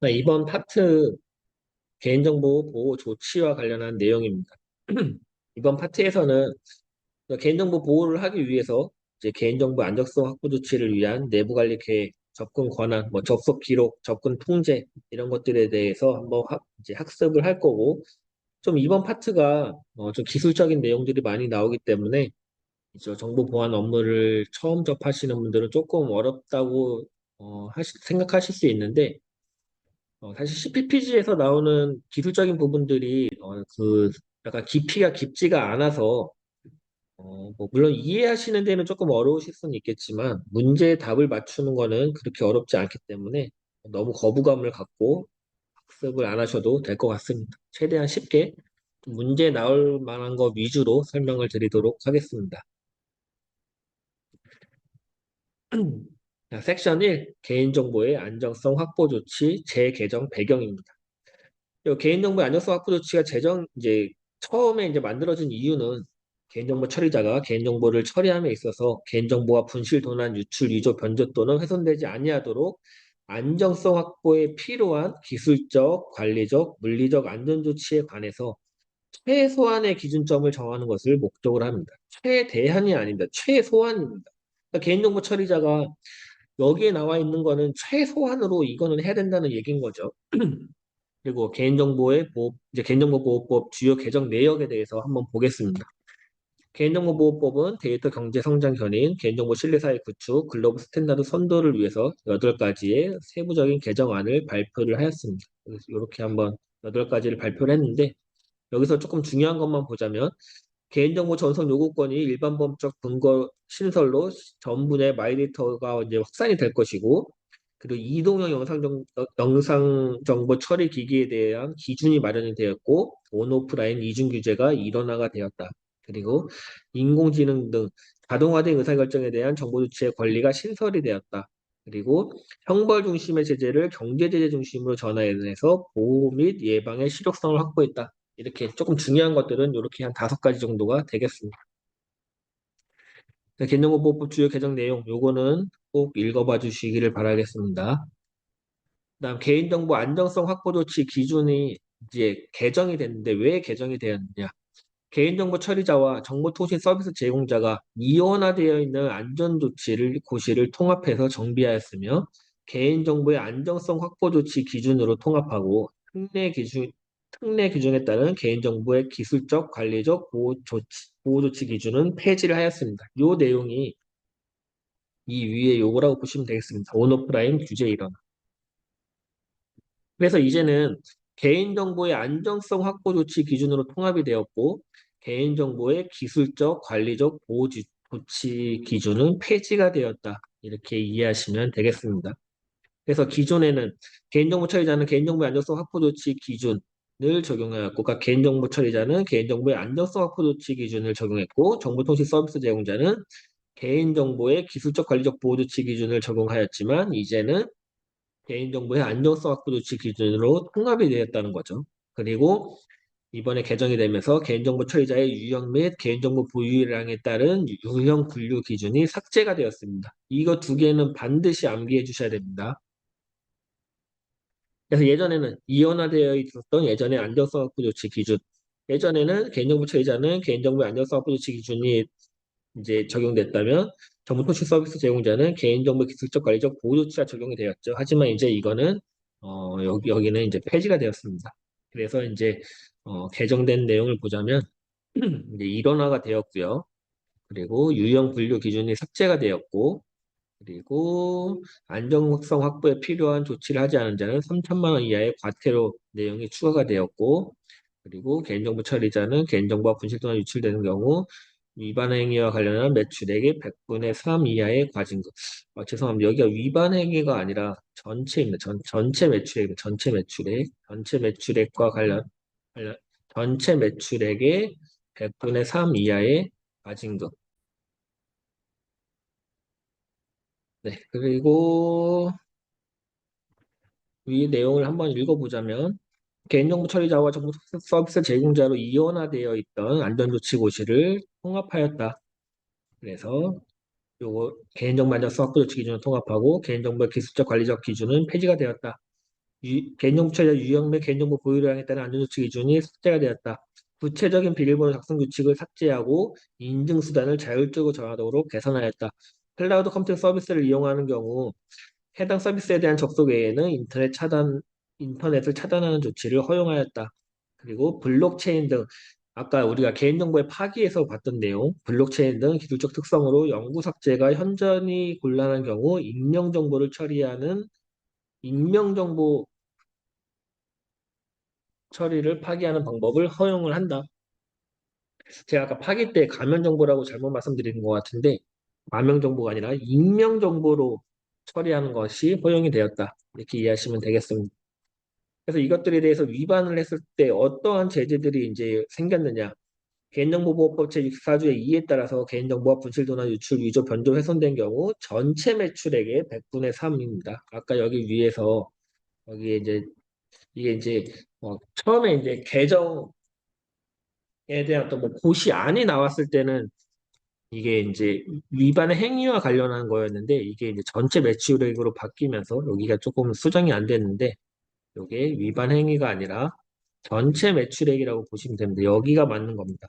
이번 파트 개인정보 보호 조치와 관련한 내용입니다. 이번 파트에서는 개인정보 보호를 하기 위해서 이제 개인정보 안정성 확보 조치를 위한 내부 관리 계획, 접근 권한, 접속 기록, 접근 통제 이런 것들에 대해서 한번 이제 학습을 할 거고, 좀 이번 파트가 좀 기술적인 내용들이 많이 나오기 때문에 이제 정보 보안 업무를 처음 접하시는 분들은 조금 어렵다고 생각하실 수 있는데, 사실 CPPG에서 나오는 기술적인 부분들이 약간 깊이가 깊지가 않아서 물론 이해하시는 데는 조금 어려우실 수는 있겠지만 문제의 답을 맞추는 거는 그렇게 어렵지 않기 때문에 너무 거부감을 갖고 학습을 안 하셔도 될 것 같습니다. 최대한 쉽게 문제 나올 만한 거 위주로 설명을 드리도록 하겠습니다. 자, 섹션 1, 개인정보의 안정성 확보 조치 재개정 배경입니다. 이 개인정보 안정성 확보 조치가 이제 처음에 이제 만들어진 이유는 개인정보 처리자가 개인정보를 처리함에 있어서 개인정보가 분실, 도난, 유출, 위조, 변조 또는 훼손되지 아니하도록 안정성 확보에 필요한 기술적, 관리적, 물리적 안전 조치에 관해서 최소한의 기준점을 정하는 것을 목적으로 합니다. 최대한이 아닙니다. 최소한입니다. 그러니까 개인정보 처리자가 여기에 나와 있는 거는 최소한으로 이거는 해야 된다는 얘기인 거죠. 그리고 이제 개인정보보호법 주요 개정 내역에 대해서 한번 보겠습니다. 개인정보보호법은 데이터 경제 성장 견인, 개인정보 신뢰사회 구축, 글로벌 스탠다드 선도를 위해서 8가지의 세부적인 개정안을 발표를 하였습니다. 그래서 이렇게 한번 8가지를 발표를 했는데 여기서 조금 중요한 것만 보자면 개인정보 전송 요구권이 일반 법적 근거 신설로 전분의 마이데이터가 이제 확산이 될 것이고, 그리고 이동형 영상 정보 처리 기기에 대한 기준이 마련이 되었고, 온오프라인 이중 규제가 일원화가 되었다. 그리고 인공지능 등 자동화된 의사결정에 대한 정보 주체의 권리가 신설이 되었다. 그리고 형벌 중심의 제재를 경제제재 중심으로 전환해서 보호 및 예방의 실효성을 확보했다. 이렇게 조금 중요한 것들은 이렇게 한 5가지 정도가 되겠습니다. 개인정보보호법 주요 개정 내용, 요거는 꼭 읽어봐 주시기를 바라겠습니다. 그다음 개인정보 안정성 확보 조치 기준이 이제 개정이 됐는데 왜 개정이 되었느냐? 개인정보 처리자와 정보통신 서비스 제공자가 이원화되어 있는 안전조치를 고시를 통합해서 정비하였으며 개인정보의 안정성 확보 조치 기준으로 통합하고 특례 규정에 따른 개인정보의 기술적, 관리적 보호 조치 기준은 폐지를 하였습니다. 이 내용이 이 위에 요거라고 보시면 되겠습니다. 온오프라인 규제 일원. 그래서 이제는 개인정보의 안정성 확보 조치 기준으로 통합이 되었고 개인정보의 기술적, 관리적 조치 기준은 폐지가 되었다. 이렇게 이해하시면 되겠습니다. 그래서 기존에는 개인정보 처리자는 개인정보의 안정성 확보 조치 기준을 적용하였고, 그러니까 개인정보 처리자는 개인정보의 안정성 확보 조치 기준을 적용했고, 정보통신 서비스 제공자는 개인정보의 기술적 관리적 보호 조치 기준을 적용하였지만, 이제는 개인정보의 안정성 확보 조치 기준으로 통합이 되었다는 거죠. 그리고 이번에 개정이 되면서 개인정보 처리자의 유형 및 개인정보 보유량에 따른 유형 분류 기준이 삭제가 되었습니다. 이거 2개는 반드시 암기해 주셔야 됩니다. 그래서 예전에는 이원화되어 있었던 예전의 안정성 확보 조치 기준. 예전에는 개인정보 처리자는 개인정보의 안정성 확보 조치 기준이 이제 적용됐다면 정보통신 서비스 제공자는 개인정보 기술적 관리적 보호 조치가 적용이 되었죠. 하지만 이제 이거는 여기는 이제 폐지가 되었습니다. 그래서 이제 개정된 내용을 보자면 이제 일원화가 되었고요. 그리고 유형 분류 기준이 삭제가 되었고, 그리고 안정성 확보에 필요한 조치를 하지 않은 자는 3천만 원 이하의 과태료 내용이 추가가 되었고, 그리고 개인정보 처리자는 개인정보가 분실되거나 유출되는 경우 위반 행위와 관련한 매출액의 100분의 3 이하의 과징금. 죄송합니다. 여기가 위반 행위가 아니라 전체입니다. 전체 매출액입니다. 전체 매출액과 관련 전체 매출액의 100분의 3 이하의 과징금. 네, 그리고 위 내용을 한번 읽어보자면 개인정보 처리자와 정보 서비스 제공자로 이원화되어 있던 안전조치 고시를 통합하였다. 그래서 요거 개인정보 안전성 확보 조치 기준을 통합하고 개인정보의 기술적 관리적 기준은 폐지가 되었다. 개인정보 처리자 유형 및 개인정보 보유를 향해 따른 안전조치 기준이 삭제가 되었다. 구체적인 비밀번호 작성 규칙을 삭제하고 인증 수단을 자율적으로 정하도록 개선하였다. 클라우드 컴퓨팅 서비스를 이용하는 경우 해당 서비스에 대한 접속 외에는 인터넷을 차단하는 조치를 허용하였다. 그리고 블록체인 등 아까 우리가 개인정보의 파기에서 봤던 내용, 블록체인 등 기술적 특성으로 영구 삭제가 현저히 곤란한 경우 익명정보를 처리하는 익명정보 처리를 파기하는 방법을 허용을 한다. 제가 아까 파기 때 가면정보라고 잘못 말씀드린 것 같은데 가명정보가 아니라 익명정보로 처리하는 것이 허용이 되었다. 이렇게 이해하시면 되겠습니다. 그래서 이것들에 대해서 위반을 했을 때 어떠한 제재들이 이제 생겼느냐. 개인정보보호법 제64조의 2에 따라서 개인정보가 분실도나 유출, 위조, 변조, 훼손된 경우 전체 매출액의 100분의 3입니다. 아까 여기 위에서 여기에 이제 이게 이제 처음에 이제 개정에 대한 어떤 뭐 고시안이 나왔을 때는 이게 이제 위반의 행위와 관련한 거였는데 이게 이제 전체 매출액으로 바뀌면서 여기가 조금 수정이 안 됐는데 이게 위반 행위가 아니라 전체 매출액이라고 보시면 됩니다. 여기가 맞는 겁니다.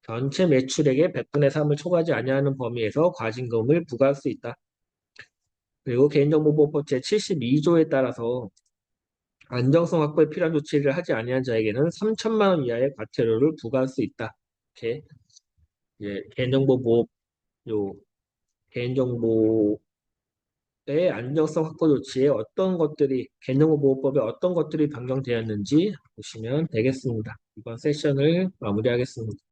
전체 매출액의 100분의 3을 초과하지 아니하는 범위에서 과징금을 부과할 수 있다. 그리고 개인정보보호법 제72조에 따라서 안정성 확보에 필요한 조치를 하지 아니한 자에게는 3천만 원 이하의 과태료를 부과할 수 있다. 이렇게 개인정보보호 요 개인정보의 안정성 확보 조치에 어떤 것들이 개인정보보호법에 어떤 것들이 변경되었는지 보시면 되겠습니다. 이번 세션을 마무리하겠습니다.